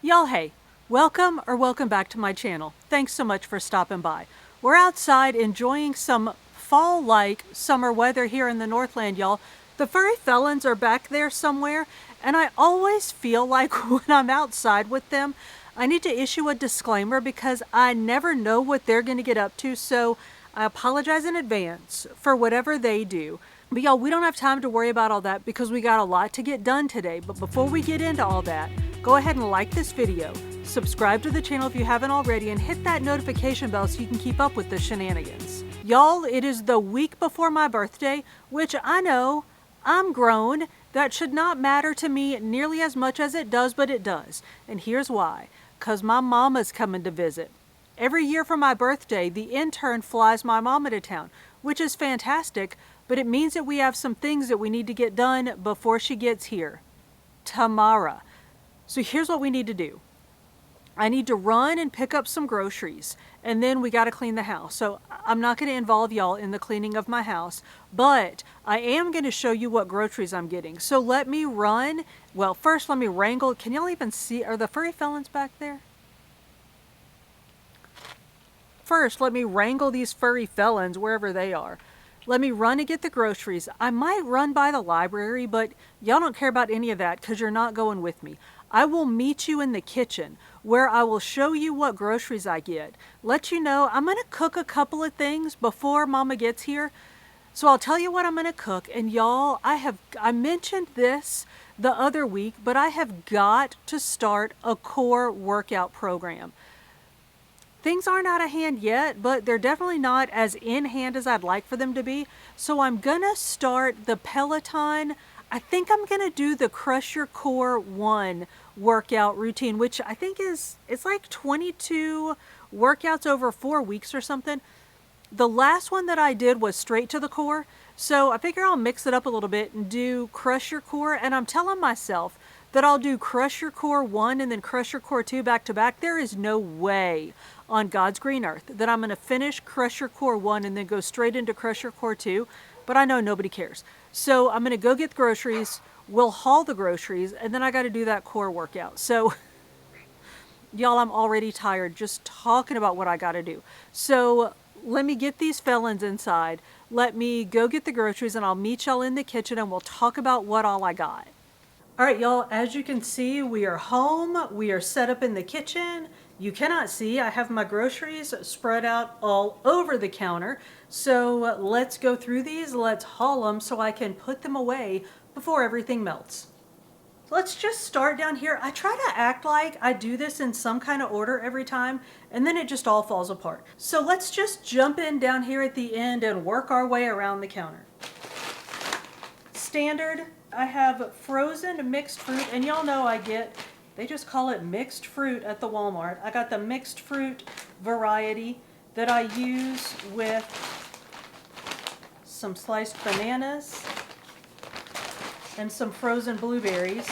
Y'all, hey, welcome back to my channel. Thanks so much for stopping by. We're outside enjoying some fall-like summer weather here in the Northland, y'all. The furry felons are back there somewhere, and I always feel like when I'm outside with them, I need to issue a disclaimer because I never know what they're going to get up to, so I apologize in advance for whatever they do. But y'all, we don't have time to worry about all that because we got a lot to get done today. But before we get into all that, go ahead and like this video, subscribe to the channel if you haven't already, and hit that notification bell so you can keep up with the shenanigans. Y'all, it is the week before my birthday, which I know, I'm grown. That should not matter to me nearly as much as it does, but it does. And here's why. 'Cause my mama's coming to visit. Every year for my birthday, the intern flies my mama to town, which is fantastic, but it means that we have some things that we need to get done before she gets here. Tomorrow. So here's what we need to do. I need to run and pick up some groceries, and then we got to clean the house. So I'm not going to involve y'all in the cleaning of my house, but I am going to show you what groceries I'm getting. So let me run. Well, first let me wrangle. Can y'all even see? Are the furry felons back there? First, let me wrangle these furry felons wherever they are. Let me run to get the groceries. I might run by the library, but y'all don't care about any of that because you're not going with me. I will meet you in the kitchen where I will show you what groceries I get. Let you know I'm going to cook a couple of things before Mama gets here. So I'll tell you what I'm going to cook. And y'all, I mentioned this the other week, but I have got to start a core workout program. Things aren't out of hand yet, but they're definitely not as in hand as I'd like for them to be. So I'm gonna start the Peloton. I think I'm gonna do the Crush Your Core 1 workout routine, which I think it's like 22 workouts over 4 weeks or something. The last one that I did was straight to the core. So I figure I'll mix it up a little bit and do Crush Your Core. And I'm telling myself that I'll do Crush Your Core 1 and then Crush Your Core 2 back to back. There is no way on God's green earth that I'm going to finish Crush Your Core 1 and then go straight into Crush Your Core 2. But I know nobody cares. So I'm going to go get the groceries. We'll haul the groceries. And then I got to do that core workout. So y'all, I'm already tired just talking about what I got to do. So let me get these felons inside. Let me go get the groceries and I'll meet y'all in the kitchen and we'll talk about what all I got. All right, y'all, as you can see, we are home. We are set up in the kitchen. You cannot see, I have my groceries spread out all over the counter. So let's go through these, let's haul them so I can put them away before everything melts. Let's just start down here. I try to act like I do this in some kind of order every time, and then it just all falls apart. So let's just jump in down here at the end and work our way around the counter. Standard, I have frozen mixed fruit, and y'all know they just call it mixed fruit at the Walmart. I got the mixed fruit variety that I use with some sliced bananas and some frozen blueberries.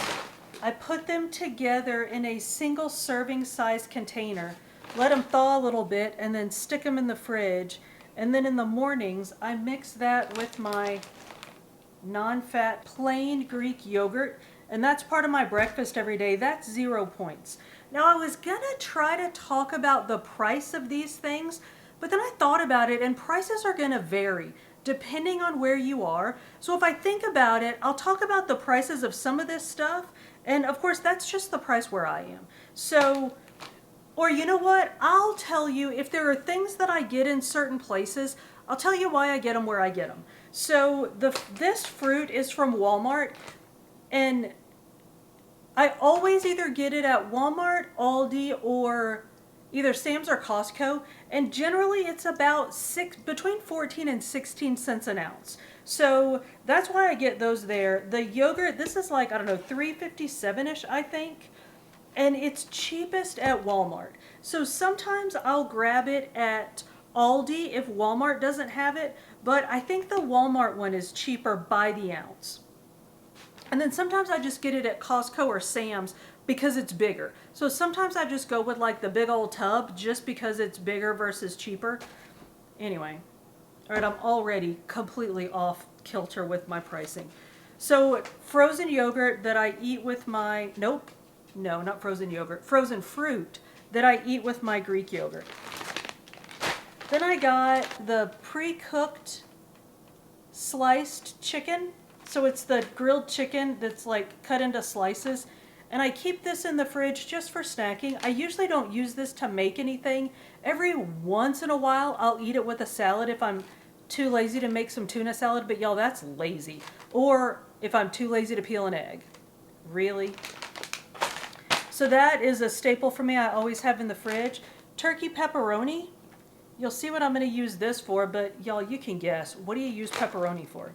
I put them together in a single serving size container, let them thaw a little bit, and then stick them in the fridge. And then in the mornings, I mix that with my non-fat plain Greek yogurt, and that's part of my breakfast every day. That's 0 points. Now I was gonna try to talk about the price of these things, but then I thought about it and prices are gonna vary depending on where you are. So if I think about it, I'll talk about the prices of some of this stuff, and of course that's just the price where I am. So, or you know what, I'll tell you if there are things that I get in certain places, I'll tell you why I get them where I get them. So this fruit is from Walmart, and I always either get it at Walmart, Aldi, or either Sam's or Costco, and generally it's about between 14 and 16 cents an ounce. So that's why I get those there. The yogurt, this is like, I don't know, $3.57-ish, I think, and it's cheapest at Walmart. So sometimes I'll grab it at Aldi if Walmart doesn't have it, but I think the Walmart one is cheaper by the ounce. And then sometimes I just get it at Costco or Sam's because it's bigger. So sometimes I just go with like the big old tub just because it's bigger versus cheaper. Anyway, all right, I'm already completely off kilter with my pricing. So frozen yogurt that I eat with my, nope, no, not frozen yogurt, frozen fruit that I eat with my Greek yogurt. Then I got the pre-cooked sliced chicken. So it's the grilled chicken that's like cut into slices. And I keep this in the fridge just for snacking. I usually don't use this to make anything. Every once in a while, I'll eat it with a salad if I'm too lazy to make some tuna salad. But y'all, that's lazy. Or if I'm too lazy to peel an egg. Really? So that is a staple for me. I always have in the fridge. Turkey pepperoni. You'll see what I'm going to use this for, but y'all, you can guess. What do you use pepperoni for?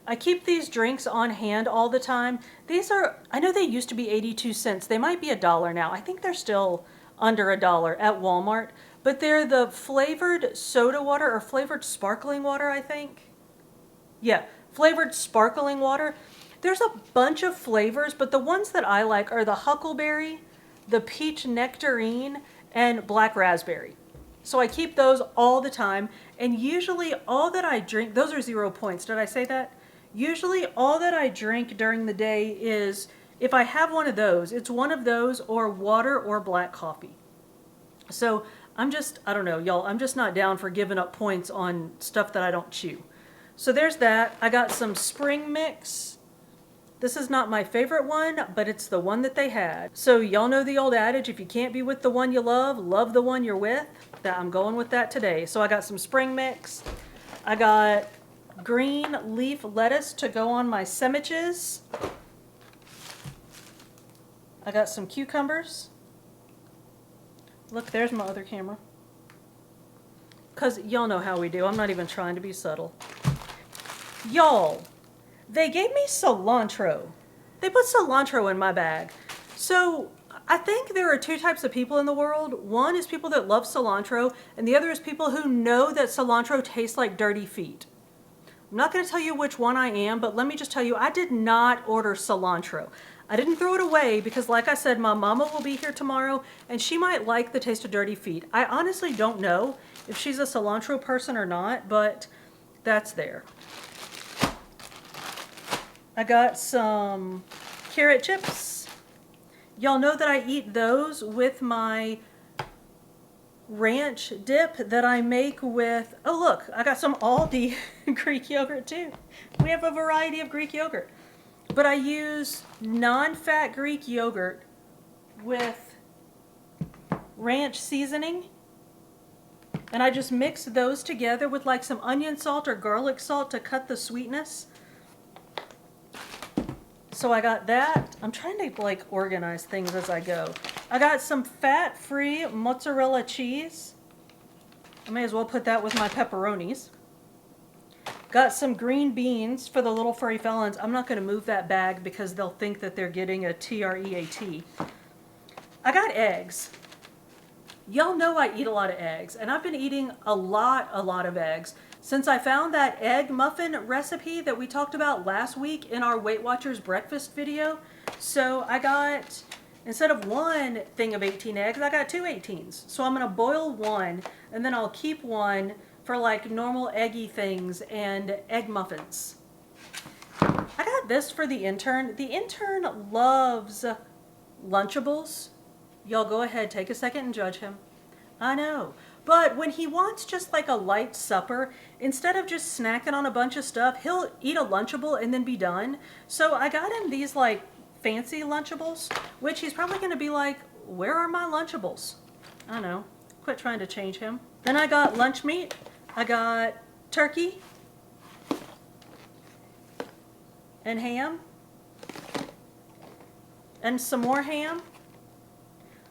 I keep these drinks on hand all the time. These are, I know they used to be 82 cents. They might be $1 now. I think they're still under $1 at Walmart. But they're the flavored soda water or flavored sparkling water, I think. Yeah, flavored sparkling water. There's a bunch of flavors, but the ones that I like are the huckleberry, the peach nectarine, and black raspberry. So I keep those all the time. And usually all that I drink, those are 0 points. Did I say that? Usually all that I drink during the day is, if I have one of those, it's one of those or water or black coffee. So I don't know, y'all, I'm just not down for giving up points on stuff that I don't chew. So there's that. I got some spring mix. This is not my favorite one, but it's the one that they had. So y'all know the old adage, if you can't be with the one you love the one you're with. I'm going with that today. So I got some spring mix. I got green leaf lettuce to go on my sandwiches. I got some cucumbers. Look, there's my other camera. Because y'all know how we do. I'm not even trying to be subtle. Y'all, they gave me cilantro. They put cilantro in my bag. So I think there are two types of people in the world. One is people that love cilantro, and the other is people who know that cilantro tastes like dirty feet. I'm not going to tell you which one I am, but let me just tell you, I did not order cilantro. I didn't throw it away because, like I said, my mama will be here tomorrow, and she might like the taste of dirty feet. I honestly don't know if she's a cilantro person or not, but that's there. I got some carrot chips. Y'all know that I eat those with my ranch dip that I make with, oh look, I got some Aldi Greek yogurt too. We have a variety of Greek yogurt. But I use non-fat Greek yogurt with ranch seasoning. And I just mix those together with like some onion salt or garlic salt to cut the sweetness. So I got that. I'm trying to like organize things as I go. I got some fat-free mozzarella cheese. I may as well put that with my pepperonis. Got some green beans for the little furry felons. I'm not going to move that bag because they'll think that they're getting a TREAT. I got eggs. Y'all know I eat a lot of eggs, and I've been eating a lot of eggs since I found that egg muffin recipe that we talked about last week in our Weight Watchers breakfast video. So I got, instead of one thing of 18 eggs, I got 2 18s. So I'm going to boil one, and then I'll keep one for like normal eggy things and egg muffins. I got this for the intern. The intern loves Lunchables. Y'all go ahead, take a second and judge him. I know. But when he wants just like a light supper, instead of just snacking on a bunch of stuff, he'll eat a Lunchable and then be done. So I got him these like fancy Lunchables, which he's probably going to be like, where are my Lunchables? I know. Quit trying to change him. Then I got lunch meat. I got turkey and ham and some more ham.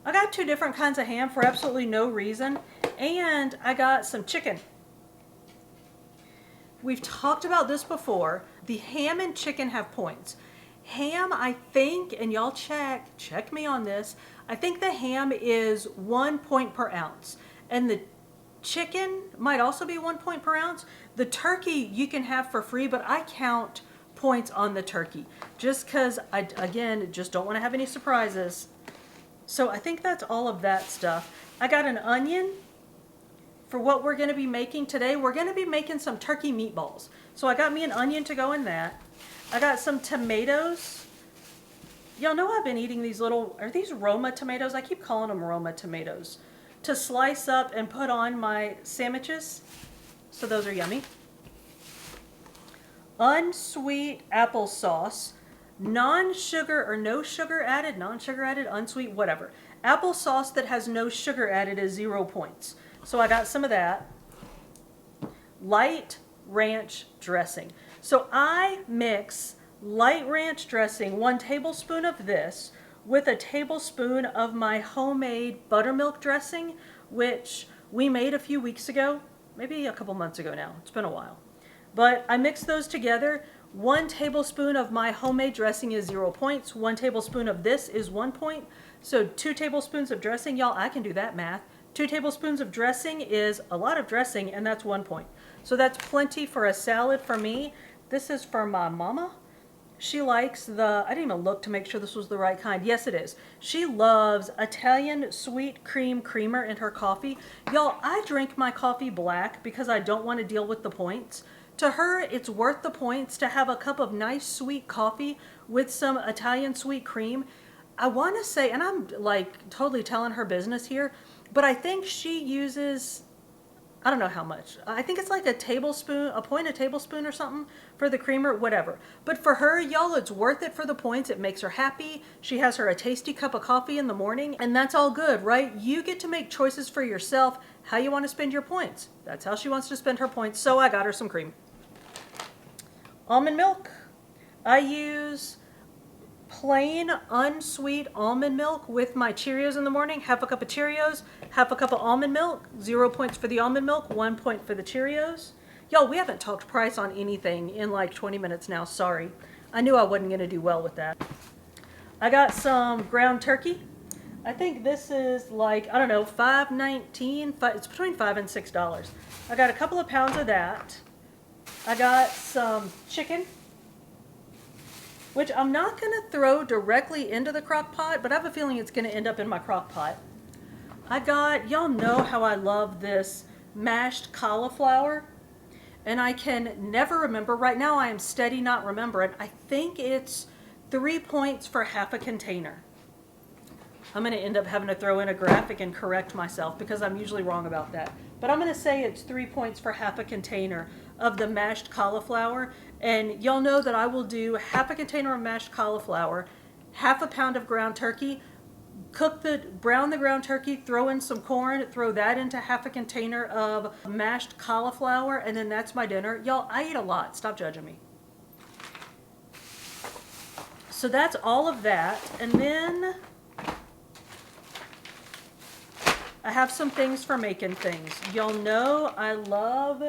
I got 2 different kinds of ham for absolutely no reason. And I got some chicken. We've talked about this before. The ham and chicken have points. Ham, I think, and y'all check me on this, I think the ham is 1 point per ounce. And the chicken might also be 1 point per ounce. The turkey you can have for free, but I count points on the turkey. Just because, again, just don't want to have any surprises. So I think that's all of that stuff. I got an onion for what we're going to be making today. We're going to be making some turkey meatballs. So I got me an onion to go in that. I got some tomatoes. Y'all know I've been eating these little, are these Roma tomatoes? I keep calling them Roma tomatoes. To slice up and put on my sandwiches. So those are yummy. Unsweet applesauce. Non-sugar or no sugar added, non-sugar added, unsweet, whatever. Applesauce that has no sugar added is 0 points. So I got some of that. Light ranch dressing. So I mix light ranch dressing, 1 tablespoon of this, with a tablespoon of my homemade buttermilk dressing, which we made a few weeks ago, maybe a couple months ago now. It's been a while. But I mix those together. 1 tablespoon of my homemade dressing is 0 points. 1 tablespoon of this is 1 point. So 2 tablespoons of dressing, y'all, I can do that math. 2 tablespoons of dressing is a lot of dressing, and that's 1 point. So that's plenty for a salad for me. This is for my mama. She likes the, I didn't even look to make sure this was the right kind. Yes, it is. She loves Italian sweet cream creamer in her coffee. Y'all, I drink my coffee black because I don't want to deal with the points. To her, it's worth the points to have a cup of nice sweet coffee with some Italian sweet cream. I want to say, and I'm like totally telling her business here, but I think she uses, I don't know how much. I think it's like a tablespoon, a tablespoon or something for the creamer, whatever. But for her, y'all, it's worth it for the points. It makes her happy. She has her a tasty cup of coffee in the morning, and that's all good, right? You get to make choices for yourself how you want to spend your points. That's how she wants to spend her points, so I got her some cream. Almond milk. I use plain unsweet almond milk with my Cheerios in the morning. Half a cup of Cheerios, half a cup of almond milk. 0 points for the almond milk, 1 point for the Cheerios. Y'all, we haven't talked price on anything in like 20 minutes now. Sorry. I knew I wasn't going to do well with that. I got some ground turkey. I think this is like, I don't know, $5.19. It's between $5 and $6. I got a couple of pounds of that. I got some chicken, which I'm not going to throw directly into the crock pot, but I have a feeling it's going to end up in my crock pot. I got, y'all know how I love this mashed cauliflower, and I can never remember. Right now I am steady not remembering. I think it's 3 points for half a container. I'm going to end up having to throw in a graphic and correct myself because I'm usually wrong about that. But I'm going to say it's 3 points for half a container of the mashed cauliflower. And y'all know that I will do half a container of mashed cauliflower, half a pound of ground turkey, brown the ground turkey, throw in some corn, throw that into half a container of mashed cauliflower, and then that's my dinner. Y'all, I eat a lot. Stop judging me. So that's all of that. And then I have some things for making things. Y'all know I love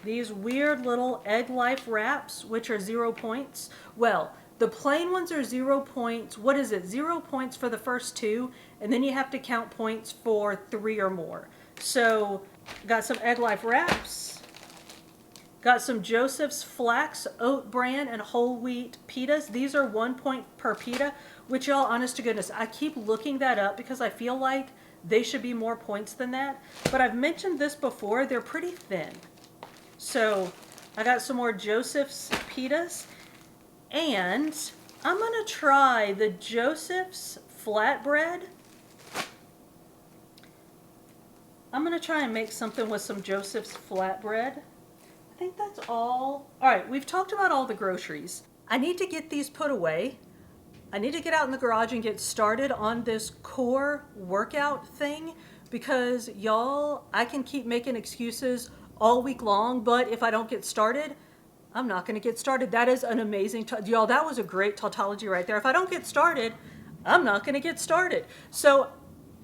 these weird little Egg Life wraps, which are 0 points. Well, the plain ones are 0 points. What is it? 0 points for the first 2, and then you have to count points for 3 or more. So, got some Egg Life wraps. Got some Joseph's Flax Oat Bran and Whole Wheat Pitas. These are 1 point per pita, which y'all, honest to goodness, I keep looking that up because I feel like they should be more points than that. But I've mentioned this before, they're pretty thin. So I got some more Joseph's pitas, and I'm going to try the Joseph's flatbread. I'm going to try and make something with some Joseph's flatbread. I think that's all. All right, we've talked about all the groceries. I need to get these put away. I need to get out in the garage and get started on this core workout thing because, y'all, I can keep making excuses all week long, but if I don't get started, I'm not going to get started. That is an amazing, y'all, that was a great tautology right there. If I don't get started, I'm not going to get started. So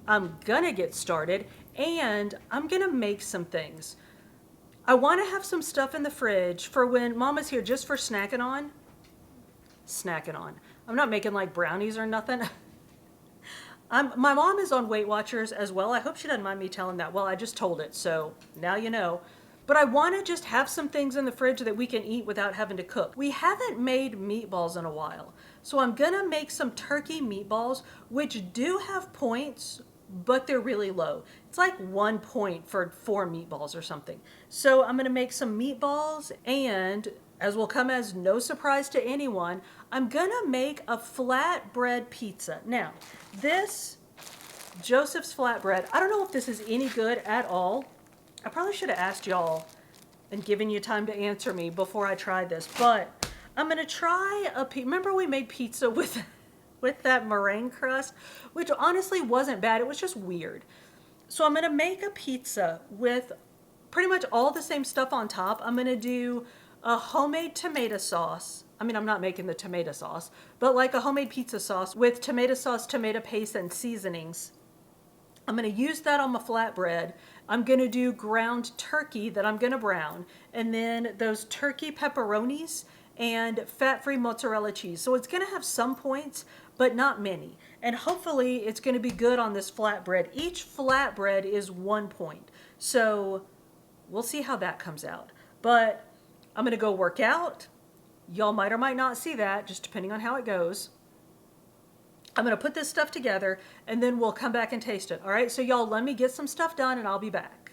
I'm going to get started, and I'm going to make some things. I want to have some stuff in the fridge for when Mama's here just for snacking on. I'm not making like brownies or nothing. My mom is on Weight Watchers as well. I hope she doesn't mind me telling that. Well, I just told it, so now you know. But I want to just have some things in the fridge that we can eat without having to cook. We haven't made meatballs in a while. So I'm going to make some turkey meatballs, which do have points, but they're really low. It's like 1 point for 4 meatballs or something. So I'm going to make some meatballs, and as will come as no surprise to anyone, I'm gonna make a flatbread pizza. Now, this Joseph's flatbread, I don't know if this is any good at all. I probably should have asked y'all and given you time to answer me before I tried this, but I'm gonna try remember we made pizza with that meringue crust, which honestly wasn't bad, it was just weird. So I'm gonna make a pizza with pretty much all the same stuff on top. I'm gonna do a homemade tomato sauce. I mean, I'm not making the tomato sauce, but like a homemade pizza sauce with tomato sauce, tomato paste, and seasonings. I'm gonna use that on my flatbread. I'm gonna do ground turkey that I'm gonna brown, and then those turkey pepperonis and fat-free mozzarella cheese. So it's gonna have some points, but not many. And hopefully it's gonna be good on this flatbread. Each flatbread is 1 point. So we'll see how that comes out. But I'm gonna go work out. Y'all might or might not see that, just depending on how it goes. I'm gonna put this stuff together and then we'll come back and taste it. All right, so y'all let me get some stuff done and I'll be back.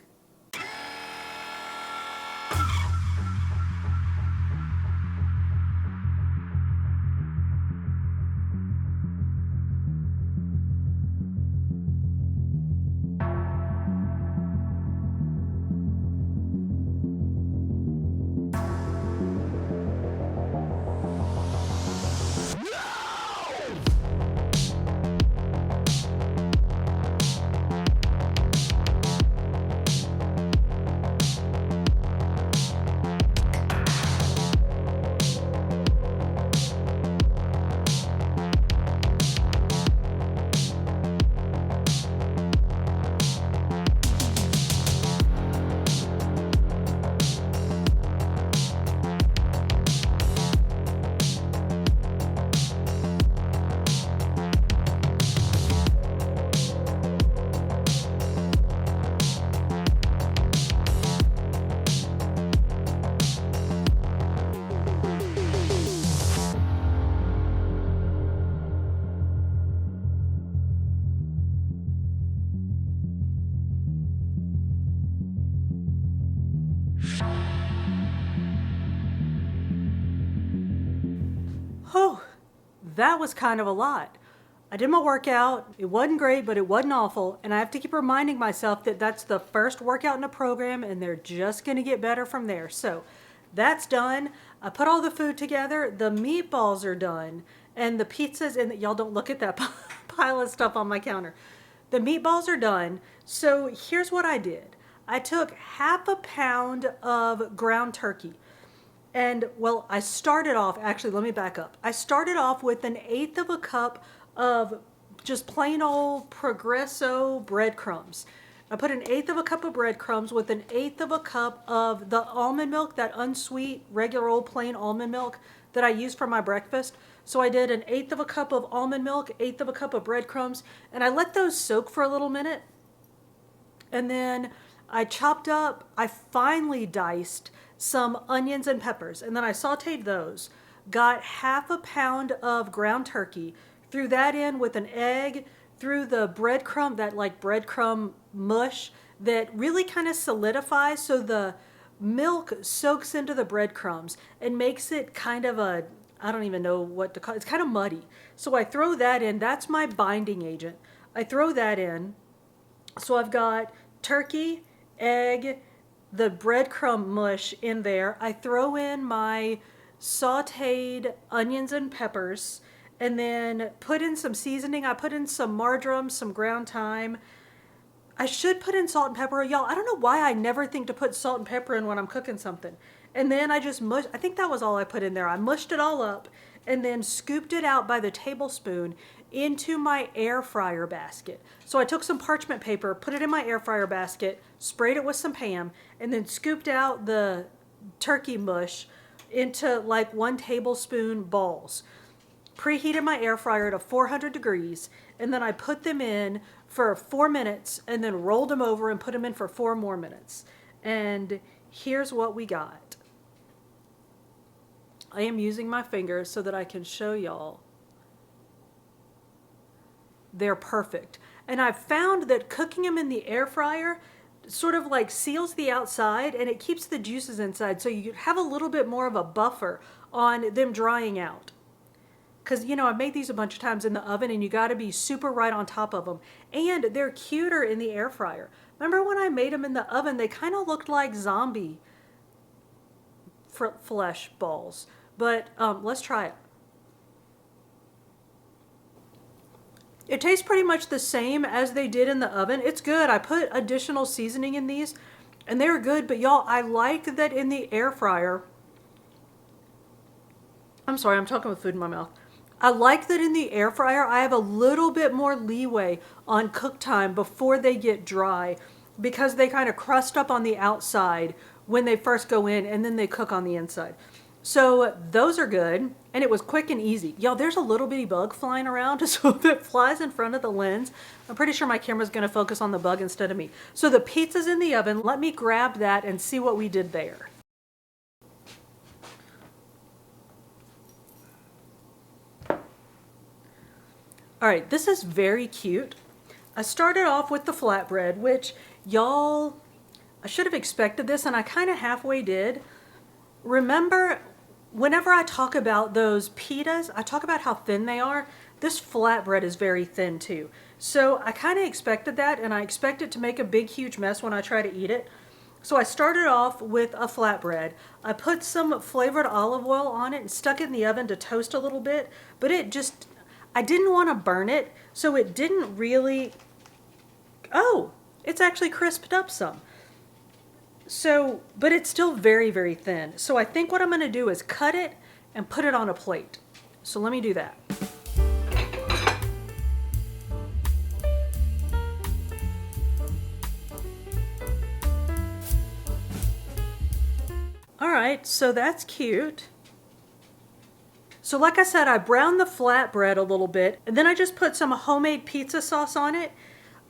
Oh, that was kind of a lot. I did my workout. It wasn't great, but it wasn't awful. And I have to keep reminding myself that that's the first workout in a program and they're just going to get better from there. So that's done. I put all the food together. The meatballs are done. And the pizzas, and y'all don't look at that pile of stuff on my counter. The meatballs are done. So here's what I did. I took half a pound of ground turkey. And well, I started off, actually, let me back up. I started off with 1/8 of a cup of just plain old Progresso breadcrumbs. I put 1/8 of a cup of breadcrumbs with 1/8 of a cup of the almond milk, that unsweet, regular old plain almond milk that I use for my breakfast. So I did 1/8 of a cup of almond milk, 1/8 of a cup of breadcrumbs, and I let those soak for a little minute. And then I finely diced some onions and peppers, and then I sauteed those. Got half a pound of ground turkey, threw that in with an egg, threw the breadcrumb, that like breadcrumb mush that really kind of solidifies so the milk soaks into the breadcrumbs and makes it kind of I don't even know what to call it. It's kind of muddy. So I throw that in. That's my binding agent. I throw that in. So I've got turkey, egg, the breadcrumb mush in there. I throw in my sauteed onions and peppers and then put in some seasoning. I put in some marjoram, some ground thyme. I should put in salt and pepper. Y'all, I don't know why I never think to put salt and pepper in when I'm cooking something. And then I just I think that was all I put in there. I mushed it all up and then scooped it out by the tablespoon into my air fryer basket. So I took some parchment paper, put it in my air fryer basket, sprayed it with some Pam, and then scooped out the turkey mush into like 1 tablespoon balls. Preheated my air fryer to 400 degrees, and then I put them in for 4 minutes and then rolled them over and put them in for 4 more minutes. And here's what we got. I am using my fingers so that I can show y'all. They're perfect. And I've found that cooking them in the air fryer, sort of like seals the outside and it keeps the juices inside, so you have a little bit more of a buffer on them drying out. Because, you know, I've made these a bunch of times in the oven and you got to be super right on top of them. And they're cuter in the air fryer. Remember when I made them in the oven, they kind of looked like zombie flesh balls. But let's try it. It tastes pretty much the same as they did in the oven. It's good. I put additional seasoning in these and they're good. But y'all, I like that in the air fryer. I'm sorry, I'm talking with food in my mouth. I like that in the air fryer, I have a little bit more leeway on cook time before they get dry because they kind of crust up on the outside when they first go in and then they cook on the inside. So those are good, and it was quick and easy. Y'all, there's a little bitty bug flying around, so if it flies in front of the lens, I'm pretty sure my camera's gonna focus on the bug instead of me. So the pizza's in the oven. Let me grab that and see what we did there. All right, this is very cute. I started off with the flatbread, which y'all, I should have expected this, and I kind of halfway did. Remember, whenever I talk about those pitas, I talk about how thin they are. This flatbread is very thin too. So I kind of expected that, and I expect it to make a big, huge mess when I try to eat it. So I started off with a flatbread. I put some flavored olive oil on it and stuck it in the oven to toast a little bit, but it just, I didn't want to burn it, so it didn't really, oh, it's actually crisped up some. So, but it's still very, very thin. So I think what I'm going to do is cut it and put it on a plate. So let me do that. All right, so that's cute. So like I said, I browned the flatbread a little bit, and then I just put some homemade pizza sauce on it.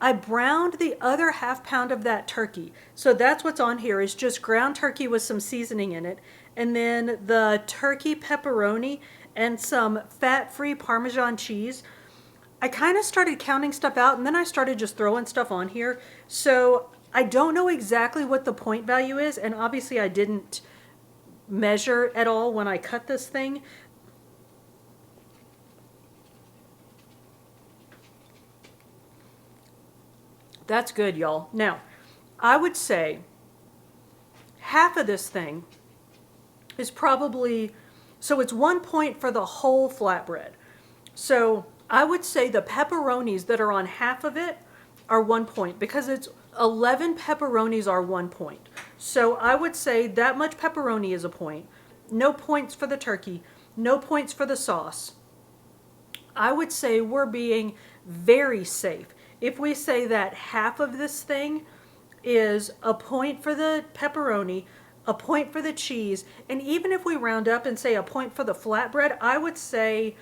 I browned the other half pound of that turkey. So that's what's on here, is just ground turkey with some seasoning in it. And then the turkey pepperoni and some fat-free Parmesan cheese. I kind of started counting stuff out, and then I started just throwing stuff on here. So I don't know exactly what the point value is, and obviously I didn't measure at all when I cut this thing. That's good, y'all. Now, I would say half of this thing is probably, so it's 1 point for the whole flatbread. So I would say the pepperonis that are on half of it are 1 point, because it's 11 pepperonis are 1 point. So I would say that much pepperoni is a point. No points for the turkey, no points for the sauce. I would say we're being very safe if we say that half of this thing is a point for the pepperoni, a point for the cheese, and even if we round up and say a point for the flatbread, I would say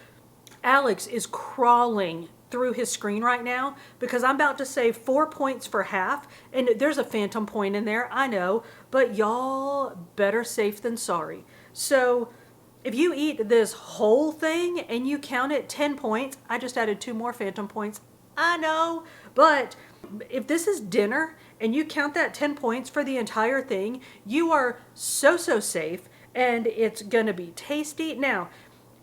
Alex is crawling through his screen right now because I'm about to say 4 points for half, and there's a phantom point in there, I know, but y'all, better safe than sorry. So if you eat this whole thing and you count it 10 points, I just added 2 more phantom points, I know, but if this is dinner and you count that 10 points for the entire thing, you are so safe, and it's gonna be tasty. Now,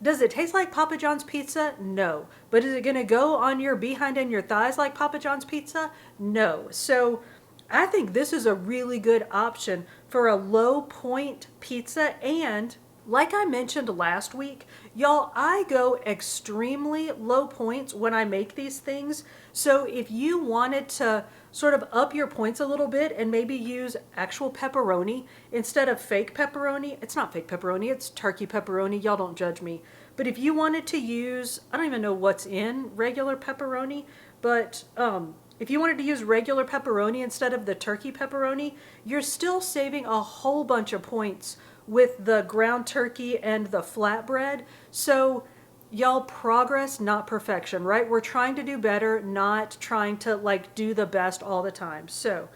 does it taste like Papa John's pizza? No. But is it gonna go on your behind and your thighs like Papa John's pizza? No. So I think this is a really good option for a low point pizza. And like I mentioned last week, y'all, I go extremely low points when I make these things. So if you wanted to sort of up your points a little bit and maybe use actual pepperoni instead of fake pepperoni, it's not fake pepperoni, it's turkey pepperoni, y'all don't judge me. But if you wanted to use, I don't even know what's in regular pepperoni, but if you wanted to use regular pepperoni instead of the turkey pepperoni, you're still saving a whole bunch of points with the ground turkey and the flatbread. So y'all, progress, not perfection, right? We're trying to do better, not trying to like do the best all the time. So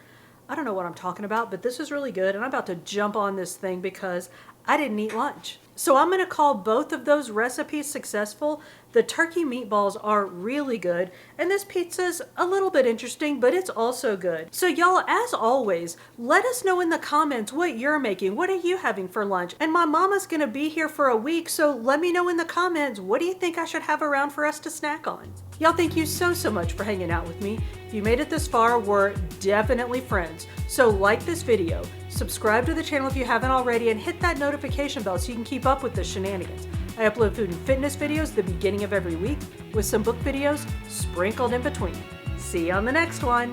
I don't know what I'm talking about, but this is really good, and I'm about to jump on this thing because I didn't eat lunch. So I'm gonna call both of those recipes successful. The turkey meatballs are really good, and this pizza's a little bit interesting, but it's also good. So y'all, as always, let us know in the comments what you're making. What are you having for lunch? And my mama's gonna be here for a week, so let me know in the comments, what do you think I should have around for us to snack on? Y'all, thank you so much for hanging out with me. If you made it this far, we're definitely friends. So like this video, subscribe to the channel if you haven't already, and hit that notification bell so you can keep up with the shenanigans. I upload food and fitness videos at the beginning of every week, with some book videos sprinkled in between. See you on the next one.